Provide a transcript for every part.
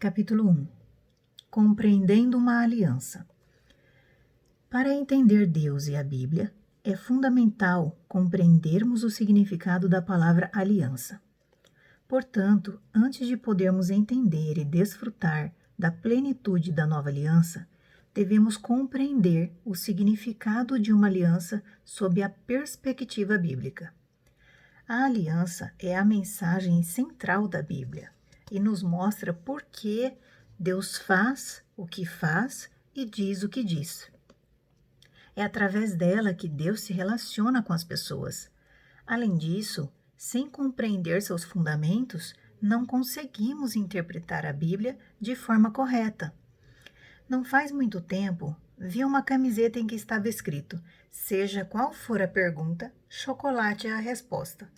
Capítulo 1. Compreendendo uma aliança. Para entender Deus e a Bíblia, é fundamental compreendermos o significado da palavra aliança. Portanto, antes de podermos entender e desfrutar da plenitude da nova aliança, devemos compreender o significado de uma aliança sob a perspectiva bíblica. A aliança é a mensagem central da Bíblia e nos mostra por que Deus faz o que faz e diz o que diz. É através dela que Deus se relaciona com as pessoas. Além disso, sem compreender seus fundamentos, não conseguimos interpretar a Bíblia de forma correta. Não faz muito tempo, vi uma camiseta em que estava escrito: seja qual for a pergunta, chocolate é a resposta.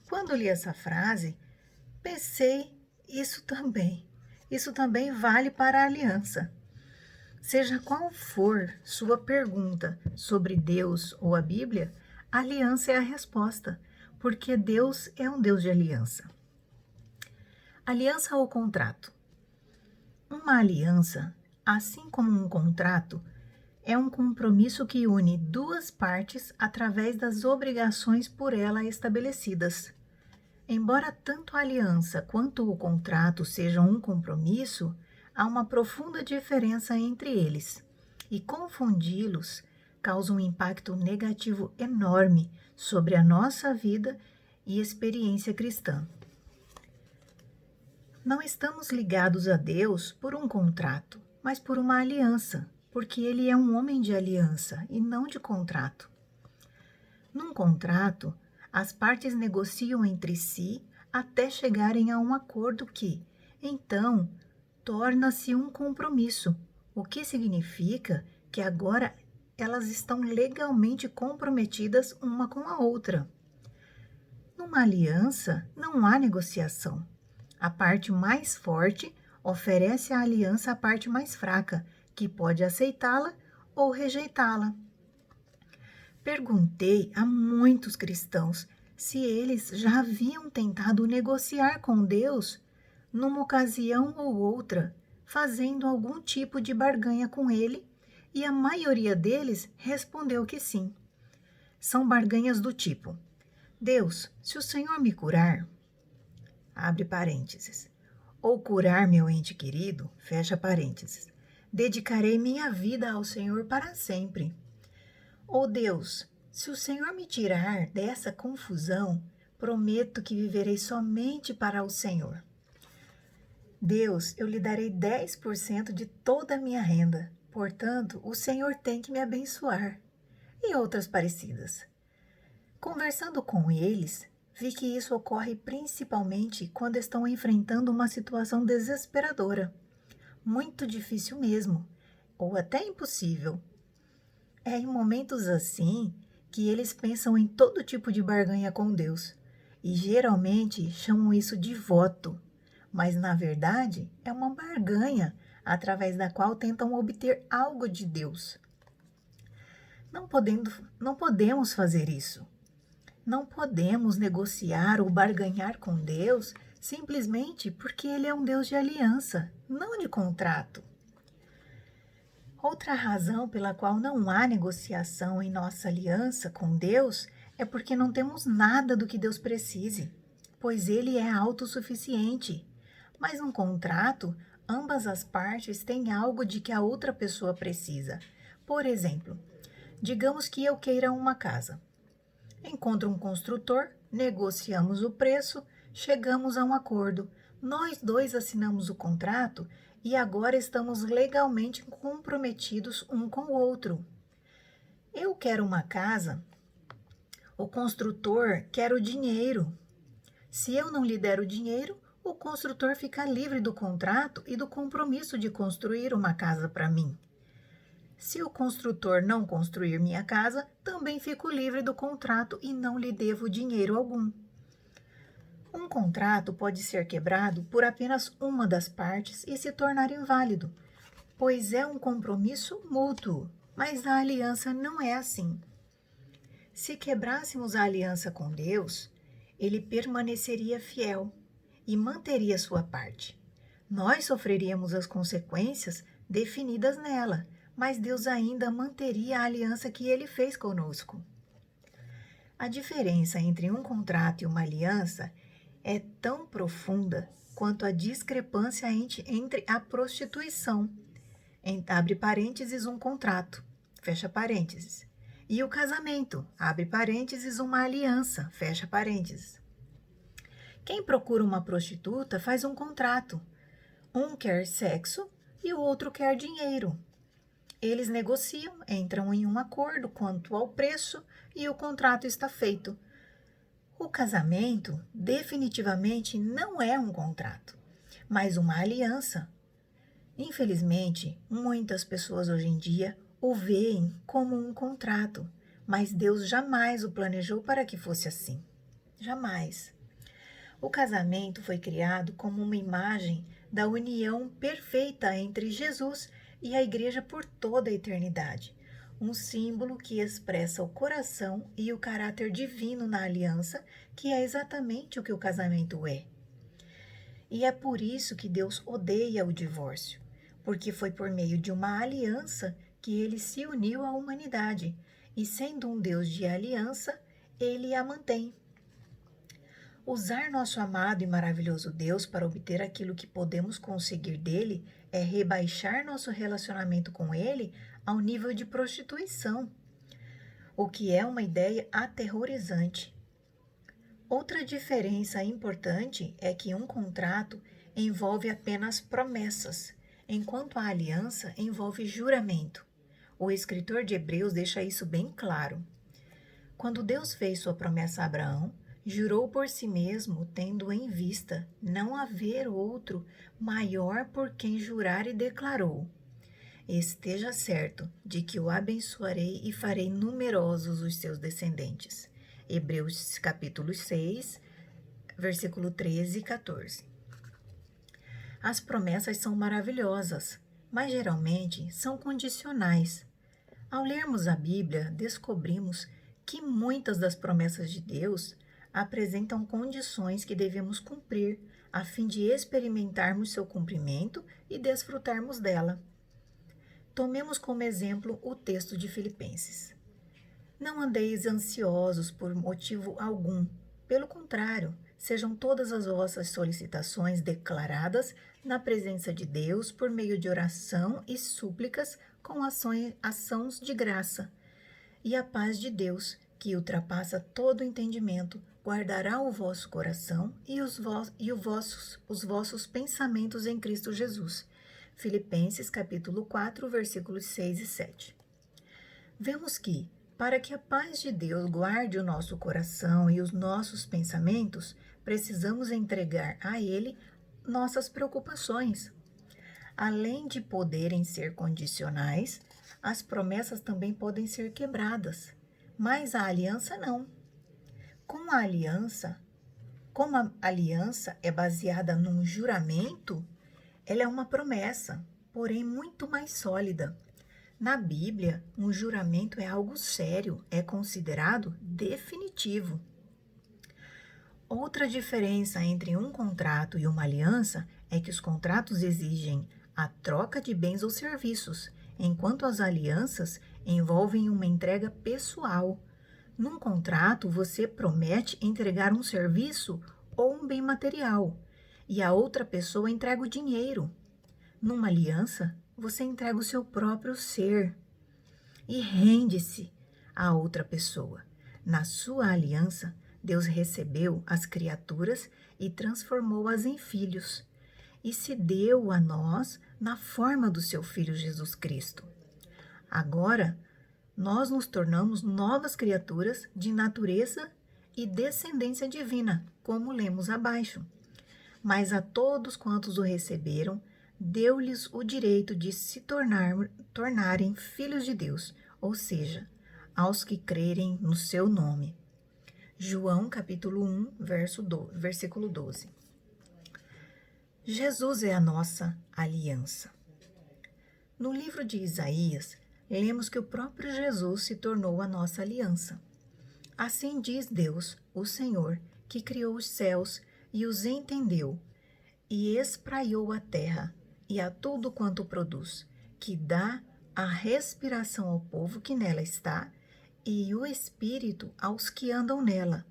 Quando li essa frase, pensei, isso também vale para a aliança. Seja qual for sua pergunta sobre Deus ou a Bíblia, a aliança é a resposta, porque Deus é um Deus de aliança. Aliança ou contrato? Uma aliança, assim como um contrato, é um compromisso que une duas partes através das obrigações por ela estabelecidas. Embora tanto a aliança quanto o contrato sejam um compromisso, há uma profunda diferença entre eles, e confundi-los causa um impacto negativo enorme sobre a nossa vida e experiência cristã. Não estamos ligados a Deus por um contrato, mas por uma aliança, porque Ele é um homem de aliança e não de contrato. Num contrato, as partes negociam entre si até chegarem a um acordo que, então, torna-se um compromisso, o que significa que agora elas estão legalmente comprometidas uma com a outra. Numa aliança, não há negociação. A parte mais forte oferece a aliança à parte mais fraca, que pode aceitá-la ou rejeitá-la. Perguntei a muitos cristãos se eles já haviam tentado negociar com Deus numa ocasião ou outra, fazendo algum tipo de barganha com Ele, e a maioria deles respondeu que sim. São barganhas do tipo: Deus, se o Senhor me curar, abre parênteses, ou curar meu ente querido, fecha parênteses, dedicarei minha vida ao Senhor para sempre. Ou Deus, se o Senhor me tirar dessa confusão, prometo que viverei somente para o Senhor. Deus, eu lhe darei 10% de toda a minha renda, portanto, o Senhor tem que me abençoar. E outras parecidas. Conversando com eles, vi que isso ocorre principalmente quando estão enfrentando uma situação desesperadora, muito difícil mesmo, ou até impossível. É em momentos assim que eles pensam em todo tipo de barganha com Deus e geralmente chamam isso de voto, mas na verdade é uma barganha através da qual tentam obter algo de Deus. Não podemos fazer isso. Não podemos negociar ou barganhar com Deus simplesmente porque Ele é um Deus de aliança, não de contrato. Outra razão pela qual não há negociação em nossa aliança com Deus é porque não temos nada do que Deus precise, pois Ele é autossuficiente. Mas num contrato, ambas as partes têm algo de que a outra pessoa precisa. Por exemplo, digamos que eu queira uma casa. Encontro um construtor, negociamos o preço, chegamos a um acordo. Nós dois assinamos o contrato e agora estamos legalmente comprometidos um com o outro. Eu quero uma casa, o construtor quer o dinheiro. Se eu não lhe der o dinheiro, o construtor fica livre do contrato e do compromisso de construir uma casa para mim. Se o construtor não construir minha casa, também fico livre do contrato e não lhe devo dinheiro algum. Um contrato pode ser quebrado por apenas uma das partes e se tornar inválido, pois é um compromisso mútuo, mas a aliança não é assim. Se quebrássemos a aliança com Deus, Ele permaneceria fiel e manteria sua parte. Nós sofreríamos as consequências definidas nela, mas Deus ainda manteria a aliança que ele fez conosco. A diferença entre um contrato e uma aliança é tão profunda quanto a discrepância entre a prostituição, abre parênteses, um contrato, fecha parênteses, e o casamento, abre parênteses, uma aliança, fecha parênteses. Quem procura uma prostituta faz um contrato. Um quer sexo e o outro quer dinheiro. Eles negociam, entram em um acordo quanto ao preço e o contrato está feito. O casamento definitivamente não é um contrato, mas uma aliança. Infelizmente, muitas pessoas hoje em dia o veem como um contrato, mas Deus jamais o planejou para que fosse assim. Jamais. O casamento foi criado como uma imagem da união perfeita entre Jesus e a igreja por toda a eternidade. Um símbolo que expressa o coração e o caráter divino na aliança, que é exatamente o que o casamento é. E é por isso que Deus odeia o divórcio, porque foi por meio de uma aliança que ele se uniu à humanidade, e sendo um Deus de aliança, ele a mantém. Usar nosso amado e maravilhoso Deus para obter aquilo que podemos conseguir dele é rebaixar nosso relacionamento com ele ao nível de prostituição, o que é uma ideia aterrorizante. Outra diferença importante é que um contrato envolve apenas promessas, enquanto a aliança envolve juramento. O escritor de Hebreus deixa isso bem claro. Quando Deus fez sua promessa a Abraão, jurou por si mesmo, tendo em vista não haver outro maior por quem jurar, e declarou: esteja certo de que o abençoarei e farei numerosos os seus descendentes. Hebreus capítulo 6, versículo 13 e 14. As promessas são maravilhosas, mas geralmente são condicionais. Ao lermos a Bíblia, descobrimos que muitas das promessas de Deus apresentam condições que devemos cumprir a fim de experimentarmos seu cumprimento e desfrutarmos dela. Tomemos como exemplo o texto de Filipenses. Não andeis ansiosos por motivo algum. Pelo contrário, sejam todas as vossas solicitações declaradas na presença de Deus por meio de oração e súplicas com ações de graça. E a paz de Deus, que ultrapassa todo entendimento, guardará o vosso coração e os vossos pensamentos em Cristo Jesus. Filipenses capítulo 4, versículos 6 e 7. Vemos que, para que a paz de Deus guarde o nosso coração e os nossos pensamentos, precisamos entregar a Ele nossas preocupações. Além de poderem ser condicionais, as promessas também podem ser quebradas, mas a aliança não. Como a aliança é baseada num juramento, ela é uma promessa, porém muito mais sólida. Na Bíblia, um juramento é algo sério, é considerado definitivo. Outra diferença entre um contrato e uma aliança é que os contratos exigem a troca de bens ou serviços, enquanto as alianças envolvem uma entrega pessoal. Num contrato, você promete entregar um serviço ou um bem material, e a outra pessoa entrega o dinheiro. Numa aliança, você entrega o seu próprio ser e rende-se à outra pessoa. Na sua aliança, Deus recebeu as criaturas e transformou-as em filhos, e se deu a nós na forma do seu Filho Jesus Cristo. Agora, nós nos tornamos novas criaturas de natureza e descendência divina, como lemos abaixo. Mas a todos quantos o receberam, deu-lhes o direito de se tornarem filhos de Deus, ou seja, aos que crerem no seu nome. João capítulo 1, versículo 12. Jesus é a nossa aliança. No livro de Isaías, lemos que o próprio Jesus se tornou a nossa aliança. Assim diz Deus, o Senhor, que criou os céus e os entendeu, e espraiou a terra e a tudo quanto produz, que dá a respiração ao povo que nela está, e o espírito aos que andam nela.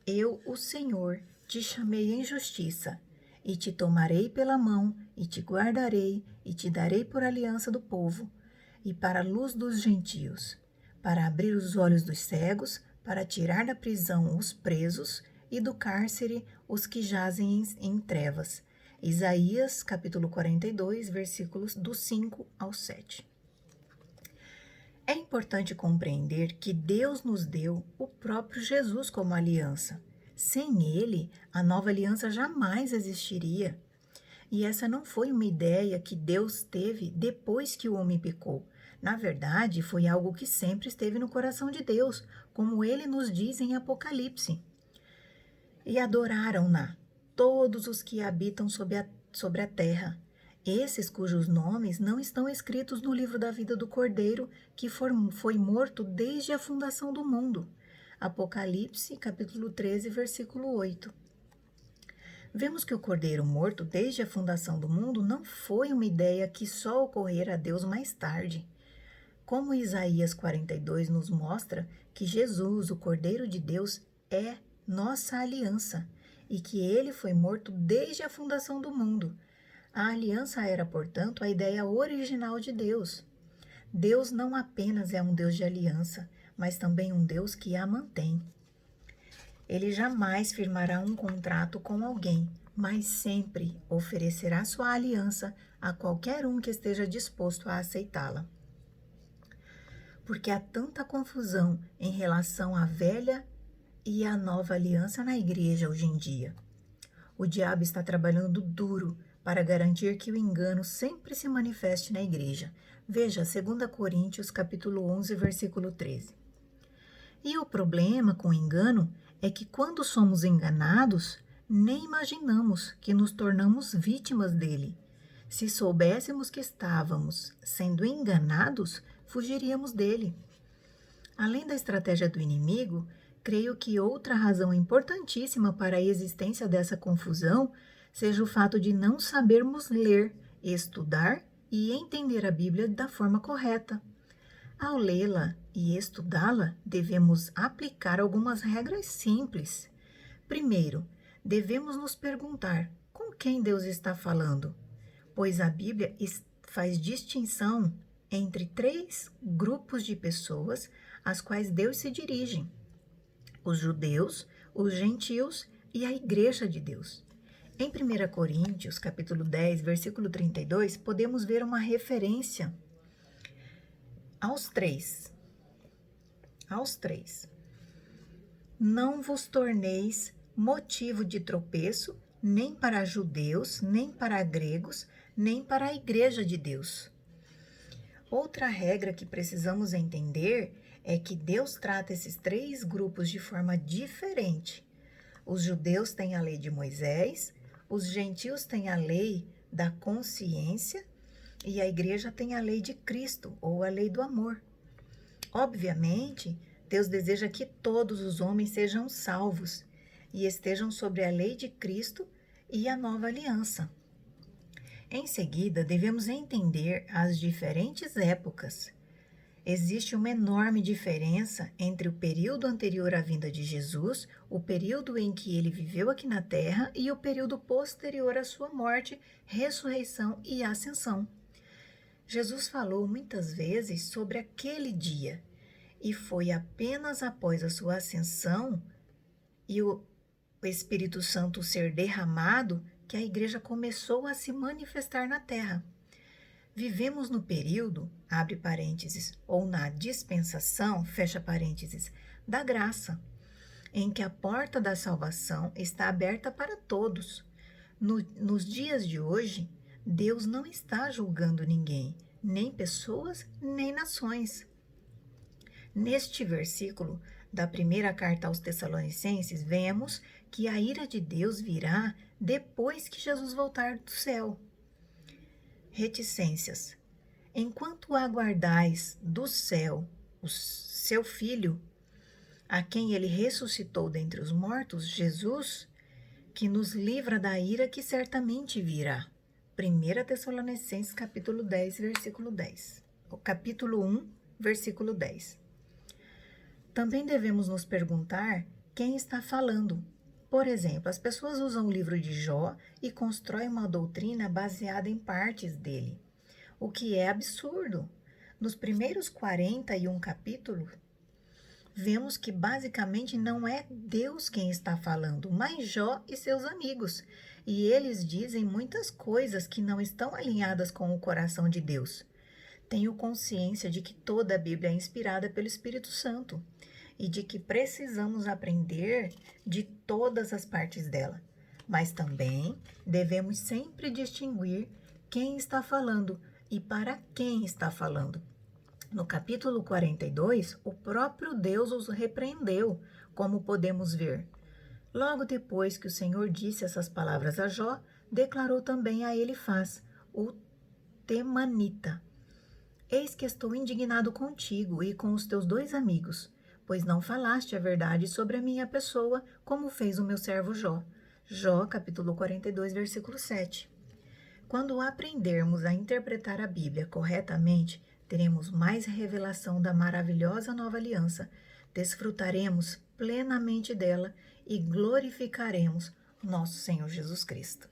Eu, o Senhor, te chamei em justiça, e te tomarei pela mão, e te guardarei, e te darei por aliança do povo, e para a luz dos gentios, para abrir os olhos dos cegos, para tirar da prisão os presos, e do cárcere os que jazem em trevas. Isaías, capítulo 42, versículos do 5 ao 7. É importante compreender que Deus nos deu o próprio Jesus como aliança. Sem ele, a nova aliança jamais existiria. E essa não foi uma ideia que Deus teve depois que o homem pecou. Na verdade, foi algo que sempre esteve no coração de Deus, como ele nos diz em Apocalipse. E adoraram-na todos os que habitam sobre a terra, esses cujos nomes não estão escritos no livro da vida do Cordeiro, que foi morto desde a fundação do mundo. Apocalipse, capítulo 13, versículo 8. Vemos que o Cordeiro morto desde a fundação do mundo não foi uma ideia que só ocorrera a Deus mais tarde. Como Isaías 42 nos mostra que Jesus, o Cordeiro de Deus, é nossa aliança e que ele foi morto desde a fundação do mundo. A aliança era, portanto, a ideia original de Deus. Deus não apenas é um Deus de aliança, mas também um Deus que a mantém. Ele jamais firmará um contrato com alguém, mas sempre oferecerá sua aliança a qualquer um que esteja disposto a aceitá-la. Porque há tanta confusão em relação à velha e à nova aliança na igreja hoje em dia. O diabo está trabalhando duro para garantir que o engano sempre se manifeste na igreja. Veja 2 Coríntios capítulo 11, versículo 13. E o problema com o engano é que quando somos enganados, nem imaginamos que nos tornamos vítimas dele. Se soubéssemos que estávamos sendo enganados, fugiríamos dele. Além da estratégia do inimigo, creio que outra razão importantíssima para a existência dessa confusão seja o fato de não sabermos ler, estudar e entender a Bíblia da forma correta. Ao lê-la e estudá-la, devemos aplicar algumas regras simples. Primeiro, devemos nos perguntar com quem Deus está falando, pois a Bíblia faz distinção entre 3 grupos de pessoas às quais Deus se dirige: os judeus, os gentios e a igreja de Deus. Em 1 Coríntios, capítulo 10, versículo 32, podemos ver uma referência aos três. Não vos torneis motivo de tropeço, nem para judeus, nem para gregos, nem para a igreja de Deus. Outra regra que precisamos entender é que Deus trata esses 3 grupos de forma diferente. Os judeus têm a lei de Moisés, os gentios têm a lei da consciência e a igreja tem a lei de Cristo, ou a lei do amor. Obviamente, Deus deseja que todos os homens sejam salvos e estejam sobre a lei de Cristo e a nova aliança. Em seguida, devemos entender as diferentes épocas. Existe uma enorme diferença entre o período anterior à vinda de Jesus, o período em que ele viveu aqui na Terra, e o período posterior à sua morte, ressurreição e ascensão. Jesus falou muitas vezes sobre aquele dia, e foi apenas após a sua ascensão e o Espírito Santo ser derramado que a igreja começou a se manifestar na Terra. Vivemos no período, abre parênteses, ou na dispensação, fecha parênteses, da graça, em que a porta da salvação está aberta para todos. Nos dias de hoje, Deus não está julgando ninguém, nem pessoas, nem nações. Neste versículo da primeira carta aos Tessalonicenses, vemos que a ira de Deus virá depois que Jesus voltar do céu. Reticências. Enquanto aguardais do céu o seu Filho, a quem ele ressuscitou dentre os mortos, Jesus, que nos livra da ira que certamente virá. 1 Tessalonicenses capítulo 10, versículo 10. O capítulo 1, versículo 10. Também devemos nos perguntar quem está falando. Por exemplo, as pessoas usam o livro de Jó e constroem uma doutrina baseada em partes dele, o que é absurdo. Nos primeiros 41 capítulos, vemos que basicamente não é Deus quem está falando, mas Jó e seus amigos. E eles dizem muitas coisas que não estão alinhadas com o coração de Deus. Tenho consciência de que toda a Bíblia é inspirada pelo Espírito Santo e de que precisamos aprender de todas as partes dela. Mas também devemos sempre distinguir quem está falando e para quem está falando. No capítulo 42, o próprio Deus os repreendeu, como podemos ver. Logo depois que o Senhor disse essas palavras a Jó, declarou também a Elifaz, o temanita: Eis que estou indignado contigo e com os teus 2 amigos, pois não falaste a verdade sobre a minha pessoa, como fez o meu servo Jó. Jó, capítulo 42, versículo 7. Quando aprendermos a interpretar a Bíblia corretamente, teremos mais revelação da maravilhosa nova aliança, desfrutaremos plenamente dela e glorificaremos nosso Senhor Jesus Cristo.